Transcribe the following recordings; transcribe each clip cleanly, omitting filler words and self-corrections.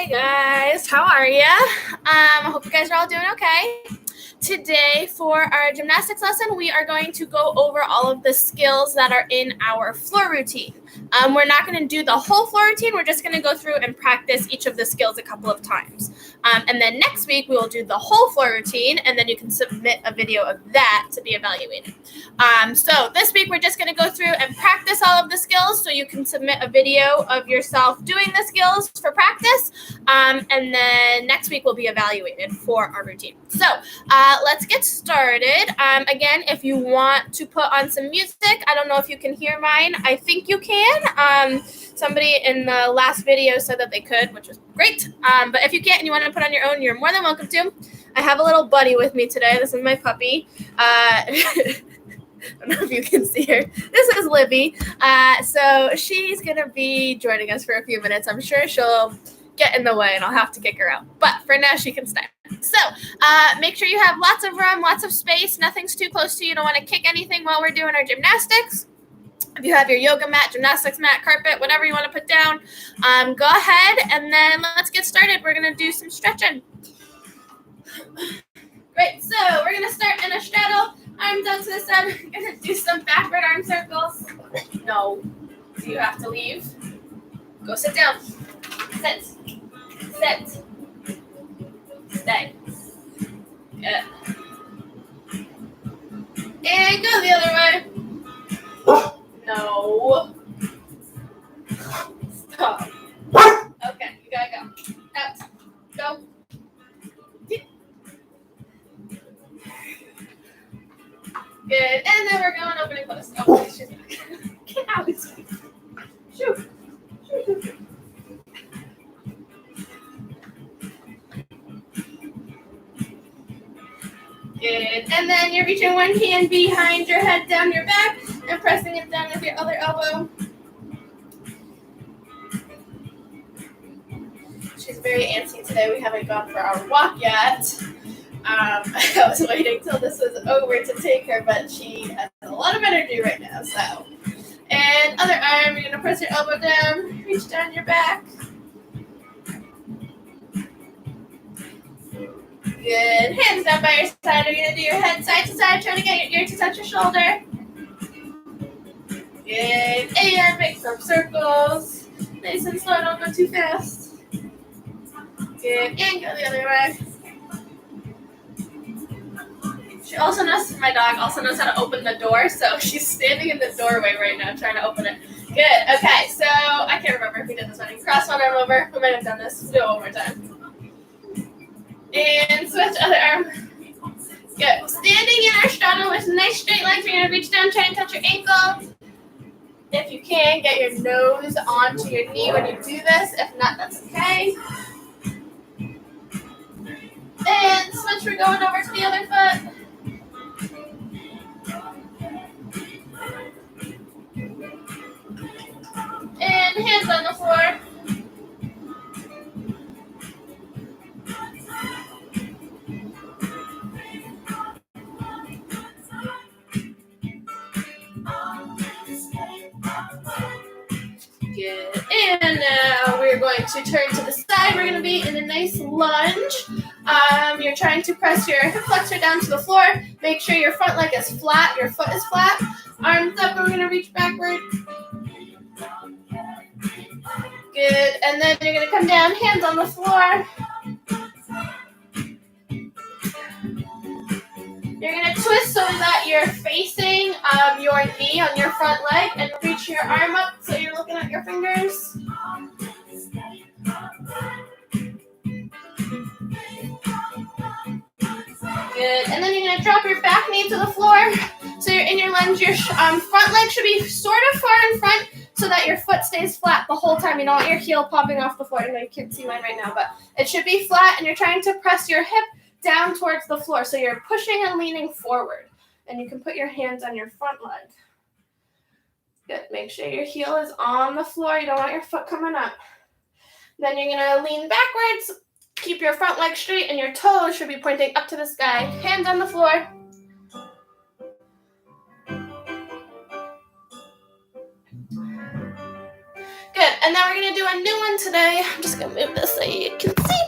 Hey guys, how are ya? I hope you guys are all doing okay. Today for our gymnastics lesson, we are going to go over all of the skills that are in our floor routine. We're not going to do the whole floor routine. We're just going to go through and practice each of the skills a couple of times. And then next week, we will do the whole floor routine, and then you can submit a video of that to be evaluated. So this week, we're just going to go through and practice all of the skills so you can submit a video of yourself doing the skills for practice. And then next week, we'll be evaluated for our routine. So let's get started. Again, if you want to put on some music, I don't know if you can hear mine. I think you can. Somebody in the last video said that they could, which was great. But if you can't and you want to put on your own, you're more than welcome to. I have a little buddy with me today. This is my puppy. I don't know if you can see her. This is Libby. So she's going to be joining us for a few minutes. I'm sure she'll get in the way and I'll have to kick her out. But for now, she can stay. So make sure you have lots of room, lots of space. Nothing's too close to you. You don't want to kick anything while we're doing our gymnastics. If you have your yoga mat, gymnastics mat, carpet, whatever you want to put down, go ahead and then let's get started. We're going to do some stretching. Great. So we're going to start in a straddle. Arms out to the side. We're going to do some backward arm circles. No. So you have to leave. Go sit down. Sit. Sit. Stay. Good. And go the other way. No. Stop. Okay, you gotta go. Out. Go. Good. And then we're going open and close. Oh, she's back. Get out. Shoot. Shoot. Good. And then you're reaching one hand behind your head down your back and pressing it down with your other elbow. She's very antsy today. We haven't gone for our walk yet. I was waiting till this was over to take her, but she has a lot of energy right now. So, and other arm, you're going to press your elbow down, reach down your back. Good. Hands down by your side. You're going to do your head side to side. Try to get your ear to touch your shoulder. Good. And make some circles. Nice and slow. Don't go too fast. Good. And go the other way. She also knows, my dog also knows how to open the door. So she's standing in the doorway right now trying to open it. Good. Okay. So I can't remember if we did this one. Cross one arm over. We might have done this. Let's do it one more time. And switch other arm. Good. Standing in our straddle with nice straight legs. You're going to reach down, try and touch your ankle. If you can, get your nose onto your knee when you do this. If not, that's okay. And switch, we're going over to the other foot. And hands on the floor. Good. And now we're going to turn to the side. We're going to be in a nice lunge. You're trying to press your hip flexor down to the floor. Make sure your front leg is flat. Your foot is flat. Arms up, and we're going to reach backward. Good. And then you're going to come down, hands on the floor. You're going to twist so that you're facing your knee on your front leg and reach your arm up so you're looking at your fingers. Good. And then you're going to drop your back knee to the floor. So you're in your lunge. Your front leg should be sort of far in front so that your foot stays flat the whole time. You don't want your heel popping off the floor. I know you can't see mine right now, but it should be flat, and you're trying to press your hip down towards the floor. So you're pushing and leaning forward. And you can put your hands on your front leg. Good. Make sure your heel is on the floor. You don't want your foot coming up. Then you're going to lean backwards. Keep your front leg straight, and your toes should be pointing up to the sky. Hands on the floor. Good. and then we're gonna do a new one today. I'm just gonna move this so you can see.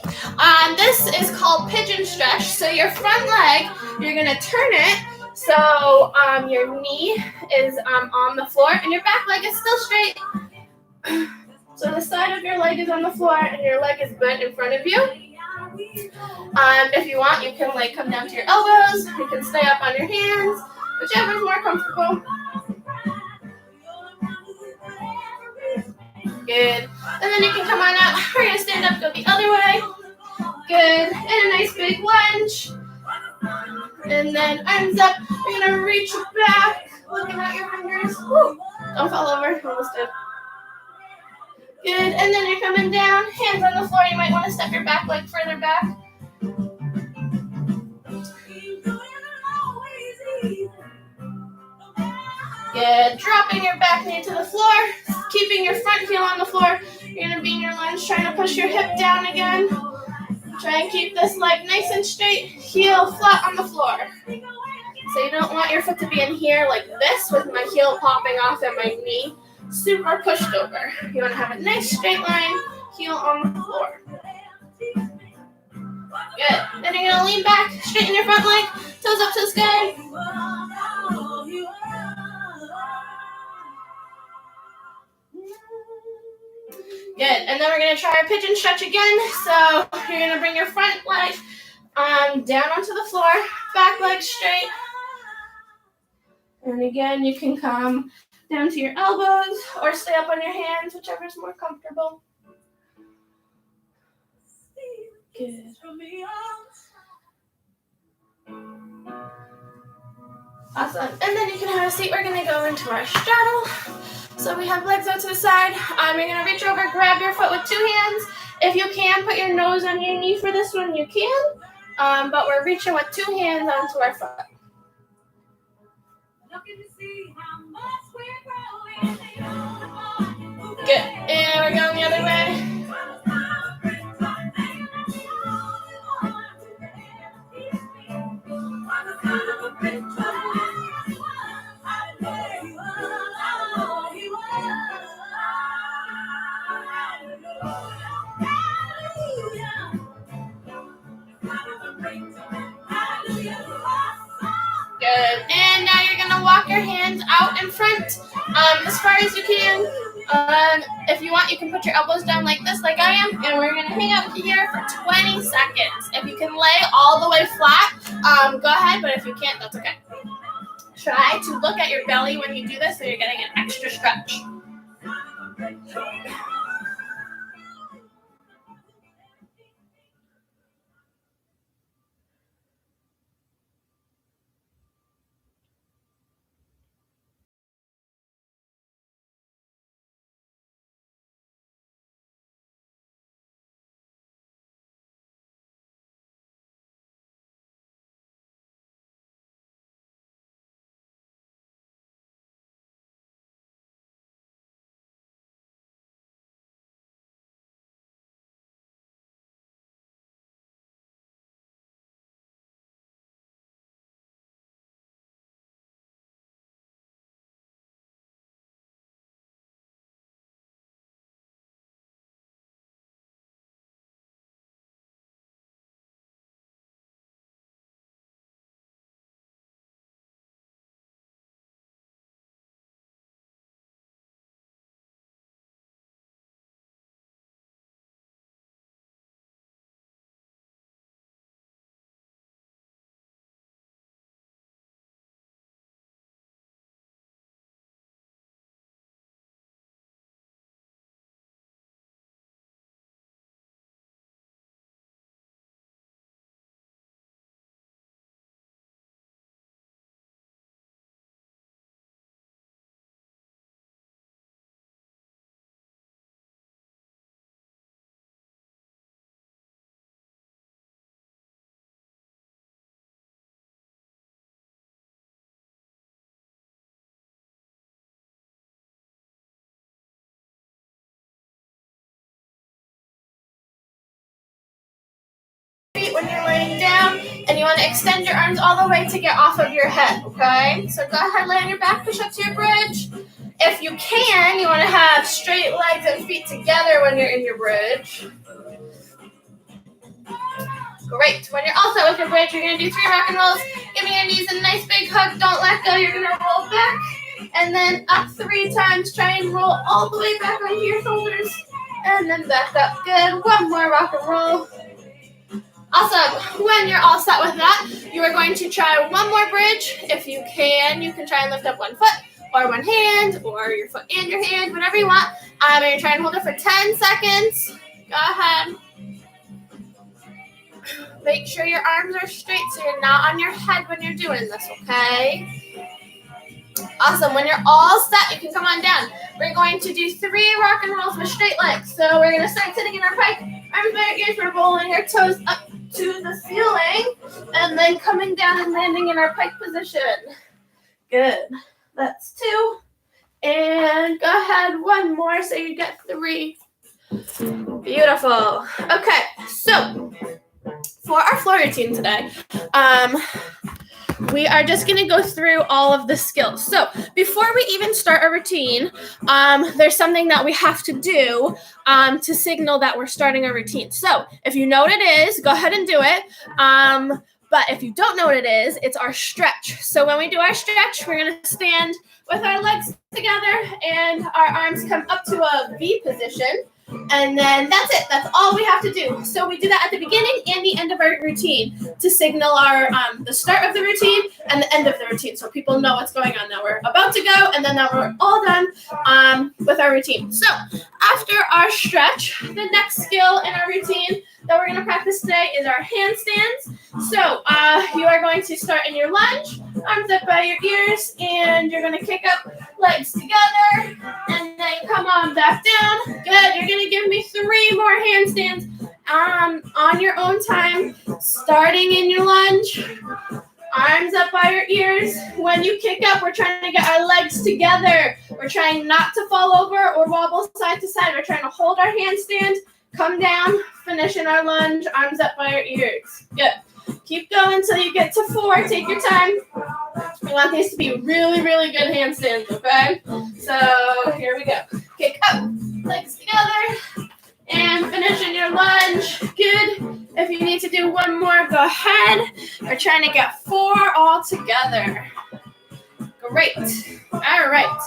This is called pigeon stretch. So your front leg, you're gonna turn it so your knee is on the floor and your back leg is still straight. So the side of your leg is on the floor and your leg is bent in front of you. If you want, you can like come down to your elbows. You can stay up on your hands, whichever is more comfortable. Good. And then you can come on up. We're going to stand up, go the other way. Good. And a nice big lunge. And then arms up. You're going to reach back, looking at your fingers. Woo. Don't fall over. Almost did. Good. And then you're coming down. Hands on the floor. You might want to step your back leg further back. Good. Dropping your back knee to the floor. Keeping your front heel on the floor. You're going to be in your lunge, trying to push your hip down again. Try and keep this leg nice and straight. Heel flat on the floor. So you don't want your foot to be in here like this with my heel popping off and my knee super pushed over. You want to have a nice straight line, heel on the floor. Good. Then you're going to lean back, straighten your front leg, toes up to the sky. Good. And then we're going to try our pigeon stretch again. So you're going to bring your front leg down onto the floor, back leg straight. And again, you can come down to your elbows or stay up on your hands, whichever is more comfortable. Good. Awesome. And then you can have a seat. We're going to go into our straddle. So we have legs out to the side. You're going to reach over, grab your foot with two hands. If you can, put your nose on your knee for this one, you can. But we're reaching with two hands onto our foot. Good. And we're going the other way. Good. And now you're going to walk your hands out in front as far as you can. If you want, you can put your elbows down like this, like I am, and we're going to hang out here for 20 seconds. If you can lay all the way flat, go ahead, but if you can't, that's okay. Try to look at your belly when you do this so you're getting an extra stretch. When you're laying down, and you want to extend your arms all the way to get off of your head, okay? So go ahead, lay on your back, push up to your bridge. If you can, you want to have straight legs and feet together when you're in your bridge. Great. When you're all set with your bridge, you're going to do 3 rock and rolls. Give me your knees a nice big hug. Don't let go. You're going to roll back. And then up 3 times. Try and roll all the way back onto your shoulders. And then back up. Good. One more rock and roll. Awesome. When you're all set with that, you are going to try one more bridge. If you can try and lift up one foot or one hand or your foot and your hand, whatever you want. And you're trying to hold it for 10 seconds. Go ahead. Make sure your arms are straight so you're not on your head when you're doing this, okay? Awesome. When you're all set, you can come on down. We're going to do 3 rock and rolls with straight legs. So we're going to start sitting in our pike. Arms by your ears. We're rolling our toes up to the ceiling. And then coming down and landing in our pike position. Good. That's 2. And go ahead. One more so you get 3. Beautiful. Okay. So for our floor routine today, we are just going to go through all of the skills. So before we even start our routine, there's something that we have to do to signal that we're starting a routine. So if you know what it is, go ahead and do it. But if you don't know what it is, it's our stretch. So when we do our stretch, we're going to stand with our legs together and our arms come up to a V position. And then that's it. That's all we have to do. So we do that at the beginning and the end of our routine to signal our the start of the routine and the end of the routine, so people know what's going on. Now we're about to go, and then now we're all done with our routine. So after our stretch, the next skill in our routine that we're going to practice today is our handstands. So you are going to start in your lunge, arms up by your ears, and you're going to kick up, legs together, and then come on back down. Good. You're going to give me 3 more handstands on your own time, starting in your lunge, arms up by your ears. When you kick up, we're trying to get our legs together. We're trying not to fall over or wobble side to side. We're trying to hold our handstand, come down, finish in our lunge, arms up by our ears. Good. Keep going until you get to 4. Take your time. We want these to be really, really good handstands, okay? So here we go. Kick up, legs together, and finish in your lunge. Good. If you need to do one more, go ahead. We're trying to get 4 all together. Great. All right.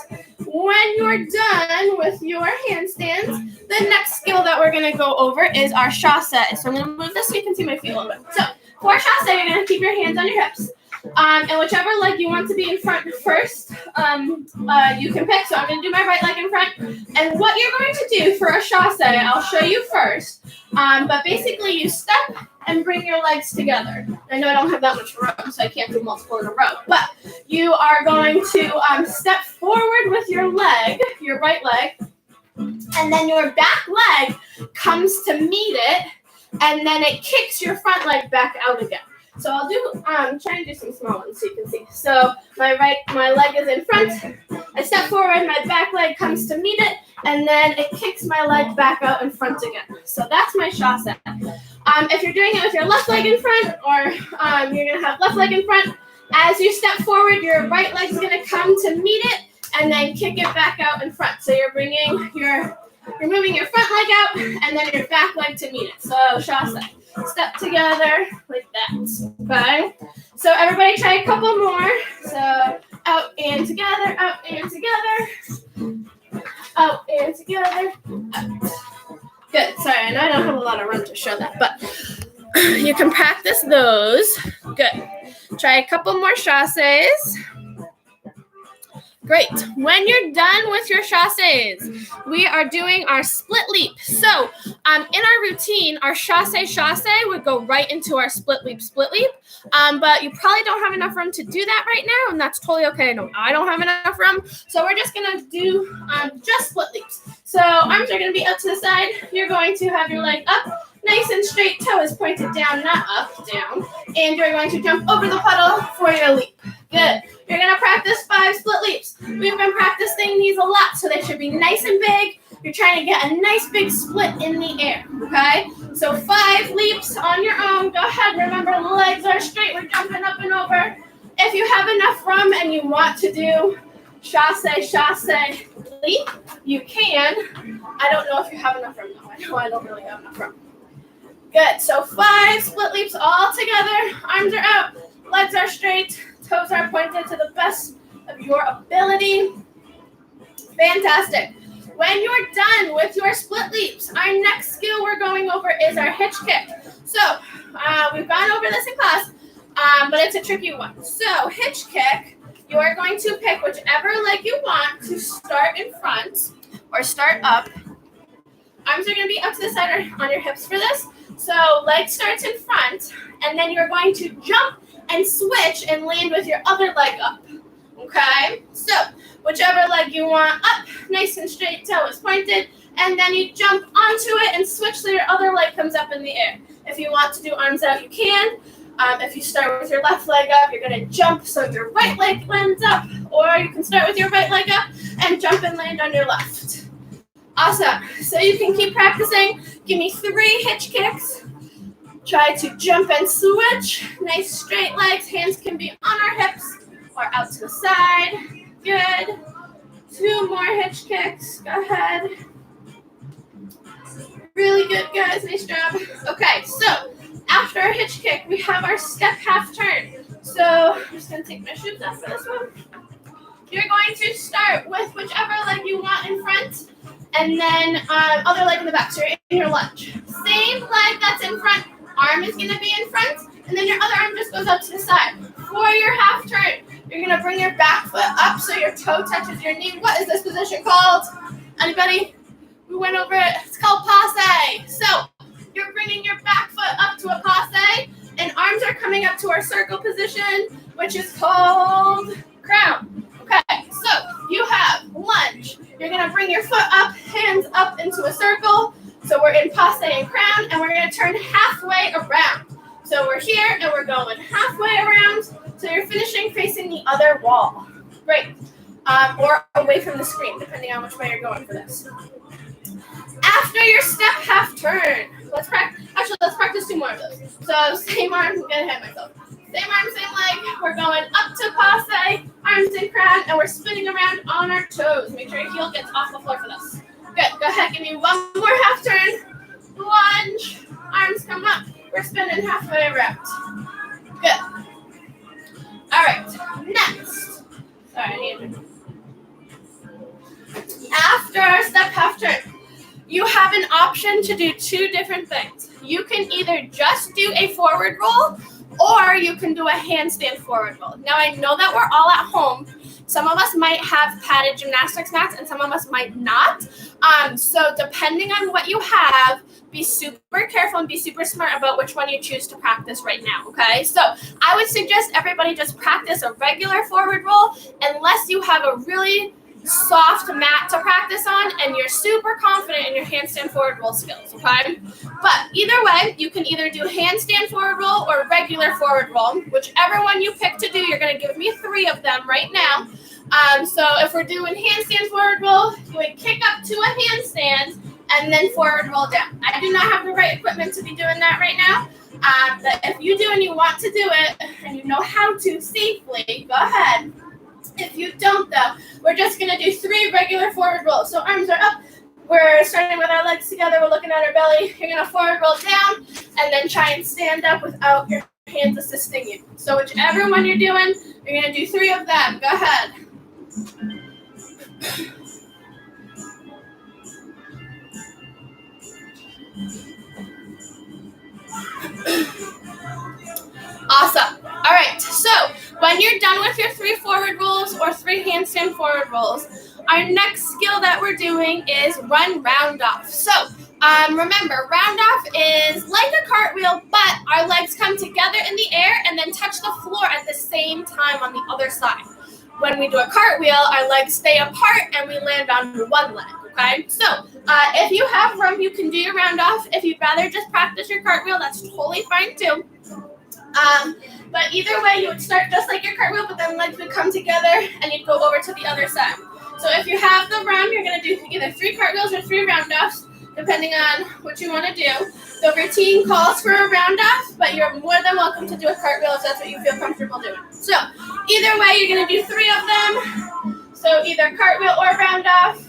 When you're done with your handstands, the next skill that we're going to go over is our chasse. So I'm going to move this so you can see my feet a little bit. So for chasse, you're going to keep your hands on your hips. And whichever leg you want to be in front first, you can pick. So I'm going to do my right leg in front. And what you're going to do for a chasse, I'll show you first. But basically you step and bring your legs together. I know I don't have that much room, so I can't do multiple in a row. But you are going to step forward with your leg, your right leg, and then your back leg comes to meet it, and then it kicks your front leg back out again. So I'll do, try and do some small ones so you can see. So my leg is in front. I step forward, my back leg comes to meet it, and then it kicks my leg back out in front again. So that's my chasse. If you're doing it with your left leg in front, or you're going to have left leg in front, as you step forward, your right leg's going to come to meet it, and then kick it back out in front. So you're moving your front leg out, and then your back leg to meet it. So chasse. Step together like that. Okay? So everybody try a couple more. So out and together, out and together. Out and together. Out. Good. Sorry, I know I don't have a lot of room to show that, but you can practice those. Good. Try a couple more chasses. Great. When you're done with your chasses, we are doing our split leap. So in our routine, our chasse would go right into our split leap. But you probably don't have enough room to do that right now, and that's totally okay. No, I don't have enough room. So we're just going to do just split leaps. So arms are going to be up to the side. You're going to have your leg up, nice and straight. Toe is pointed down, not up, down. And you're going to jump over the puddle for your leap. Good. You're going to practice 5 split leaps. We've been practicing these a lot, so they should be nice and big. You're trying to get a nice big split in the air, okay? So 5 leaps on your own. Go ahead. Remember, the legs are straight. We're jumping up and over. If you have enough room and you want to do chasse, leap. You can. I don't know if you have enough room though. I know I don't really have enough room. Good, so 5 split leaps all together. Arms are out, legs are straight, toes are pointed to the best of your ability. Fantastic. When you're done with your split leaps, our next skill we're going over is our hitch kick. So we've gone over this in class, but it's a tricky one. So hitch kick, you are going to pick whichever leg you want to start in front or start up. Arms are going to be up to the side or on your hips for this. So leg starts in front, and then you're going to jump and switch and land with your other leg up. Okay? So whichever leg you want up, nice and straight, toe is pointed, and then you jump onto it and switch so your other leg comes up in the air. If you want to do arms out, you can. If you start with your left leg up, you're going to jump so your right leg lands up, or you can start with your right leg up and jump and land on your left. Awesome. So you can keep practicing. Give me 3 hitch kicks. Try to jump and switch. Nice straight legs. Hands can be on our hips or out to the side. Good. 2 more hitch kicks. Go ahead. Really good, guys. Nice job. Okay, so after our hitch kick, we have our step half turn. So I'm just going to take my shoes off for this one. You're going to start with whichever leg you want in front, and then other leg in the back. So you're in your lunge. Same leg that's in front, arm is going to be in front, and then your other arm just goes out to the side. For your half turn, you're going to bring your back foot up so your toe touches your knee. What is this position called? Anybody? We went over it. It's called passe. So you're bringing your back foot up to a passe, and arms are coming up to our circle position, which is called crown. Okay, so you have lunge. You're going to bring your foot up, hands up into a circle. So we're in passe and crown, and we're going to turn halfway around. So we're here, and we're going halfway around. So you're finishing facing the other wall. Great. Or away from the screen, depending on which way you're going for this. After your step half turn, let's practice 2 more of those. So same arm, I'm going to hit myself. Same arm, same leg. We're going up to passe, arms in crown, and we're spinning around on our toes. Make sure your heel gets off the floor for this. Good. Go ahead. Give me 1 more half turn. Lunge. Arms come up. We're spinning halfway around. Good. All right. Next. Sorry, I need to. After our step half turn, you have an option to do 2 different things. You can either just do a forward roll, or you can do a handstand forward roll. Now, I know that we're all at home. Some of us might have padded gymnastics mats, and some of us might not. So depending on what you have, be super careful and be super smart about which one you choose to practice right now, okay? So I would suggest everybody just practice a regular forward roll unless you have a really soft mat to practice on and you're super confident in your handstand forward roll skills, okay? But either way, you can either do handstand forward roll or regular forward roll. Whichever one you pick to do, you're going to give me 3 of them right now. So if we're doing handstand forward roll, you would kick up to a handstand and then forward roll down. I do not have the right equipment to be doing that right now. But if you do and you want to do it and you know how to safely, go ahead. If you don't, though, we're just going to do 3 regular forward rolls. So arms are up. We're starting with our legs together. We're looking at our belly. You're going to forward roll down and then try and stand up without your hands assisting you. So whichever one you're doing, you're going to do 3 of them. Go ahead. Awesome. All right. So when you're done with your 3 forward rolls or 3 handstand forward rolls, our next skill that we're doing is run round off. So remember, round off is like a cartwheel, but our legs come together in the air and then touch the floor at the same time on the other side. When we do a cartwheel, our legs stay apart and we land on one leg, okay? So if you have room, you can do your round off. If you'd rather just practice your cartwheel, that's totally fine too. But either way, you would start just like your cartwheel, but then legs would come together and you'd go over to the other side. So if you have the room, you're going to do either 3 cartwheels or 3 round offs, depending on what you want to do. The routine calls for a round off, but you're more than welcome to do a cartwheel if that's what you feel comfortable doing. So either way, you're going to do 3 of them. So either cartwheel or round off,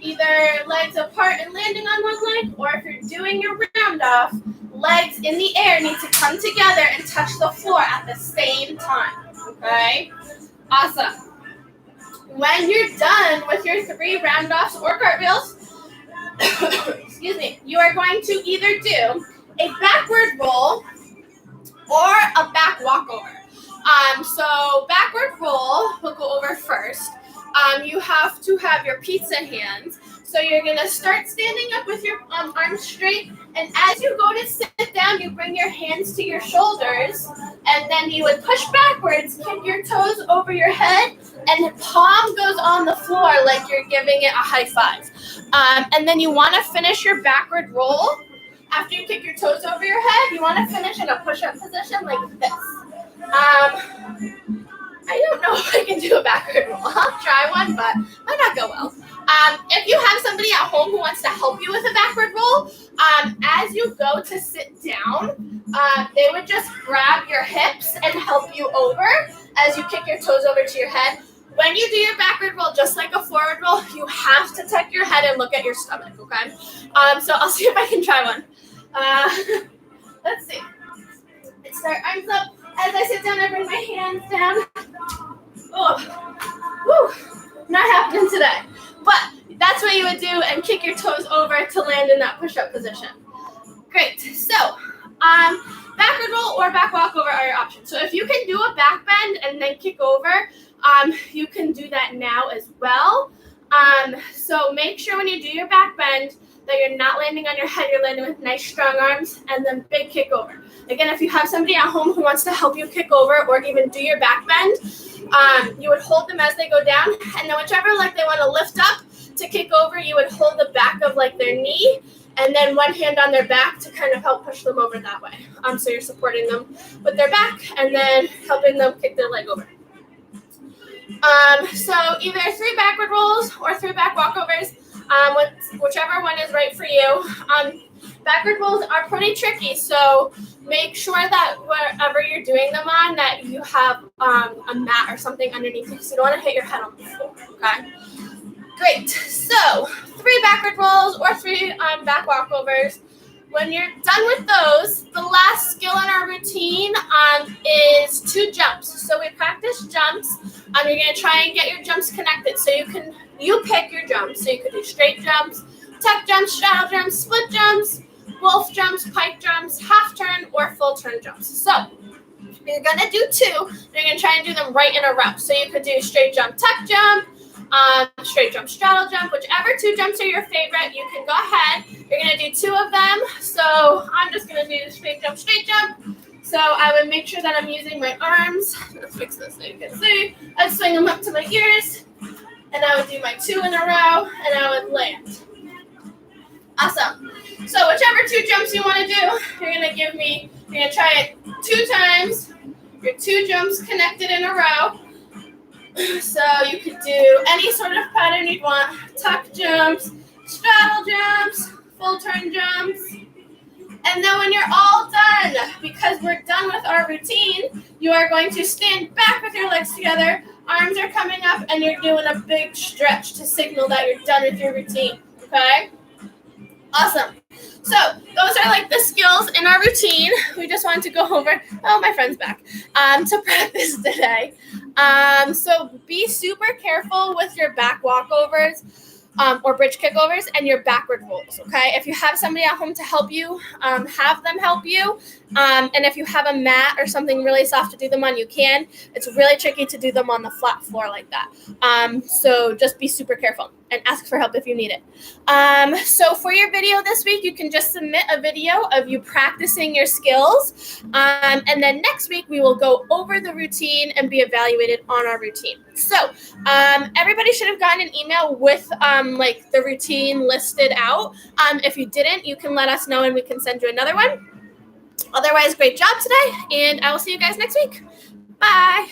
either legs apart and landing on one leg, or if you're doing your round off, legs in the air need to come together and touch the floor at the same time, okay? Awesome. When you're done with your 3 round offs or cartwheels, excuse me, you are going to either do a backward roll or a back walkover. So backward roll, we'll go over first. You have to have your pizza hands. So you're gonna start standing up with your arms straight, and as you go to sit down, you bring your hands to your shoulders, and then you would push backwards, kick your toes over your head, and the palm goes on the floor like you're giving it a high five. And then you wanna finish your backward roll. After you kick your toes over your head, you wanna finish in a push-up position like this. I don't know if I can do a backward roll. I'll try one, but might not go well. If you have somebody at home who wants to help you with a backward roll, as you go to sit down, they would just grab your hips and help you over as you kick your toes over to your head. When you do your backward roll, just like a forward roll, you have to tuck your head and look at your stomach, okay? So I'll see if I can try one. Let's see. Start arms up. As I sit down, I bring my hands down. Oh, whew, not happening today. But that's what you would do, and kick your toes over to land in that push-up position. Great. So, backward roll or back walkover are your options. So if you can do a back bend and then kick over, you can do that now as well. So make sure when you do your back bend that you're not landing on your head, you're landing with nice strong arms, and then big kick over. Again, if you have somebody at home who wants to help you kick over or even do your back bend, you would hold them as they go down, and then whichever leg they want to lift up to kick over, you would hold the back of like their knee, and then one hand on their back to kind of help push them over that way. So you're supporting them with their back and then helping them kick their leg over. So either 3 backward rolls or 3 back walkovers, whichever one is right for you. Backward rolls are pretty tricky, so make sure that wherever you're doing them on, that you have a mat or something underneath you, because you don't want to hit your head on the floor, okay? Great. So 3 backward rolls or 3 back walkovers. When you're done with those, the last skill in our routine is 2 jumps. So we practice jumps. You're going to try and get your jumps connected. So you pick your jumps. So you could do straight jumps, tuck jumps, straddle jumps, split jumps, wolf jumps, pike jumps, half turn, or full turn jumps. So you're going to do 2. You're going to try and do them right in a row. So you could do straight jump, tuck jump, straight jump, straddle jump, whichever 2 jumps are your favorite, you can go ahead. You're going to do 2 of them. So I'm just going to do straight jump. So I would make sure that I'm using my arms. Let's fix this so you can see. I'd swing them up to my ears, and I would do my 2 in a row, and I would land. Awesome. So whichever 2 jumps you want to do, you're going to try it 2 times. Your 2 jumps connected in a row. So you could do any sort of pattern you'd want. Tuck jumps, straddle jumps, full turn jumps. And then when you're all done, because we're done with our routine, you are going to stand back with your legs together, arms are coming up, and you're doing a big stretch to signal that you're done with your routine, okay? Awesome. So those are like the skills in our routine. We just wanted to go over, oh, my friend's back, to practice today. So be super careful with your back walkovers or bridge kickovers and your backward rolls, okay? If you have somebody at home to help you, have them help you. And if you have a mat or something really soft to do them on, you can. It's really tricky to do them on the flat floor like that. So just be super careful and ask for help if you need it. So for your video this week, you can just submit a video of you practicing your skills. And then next week, we will go over the routine and be evaluated on our routine. So everybody should have gotten an email with like the routine listed out. If you didn't, you can let us know and we can send you another one. Otherwise, great job today, and I will see you guys next week. Bye.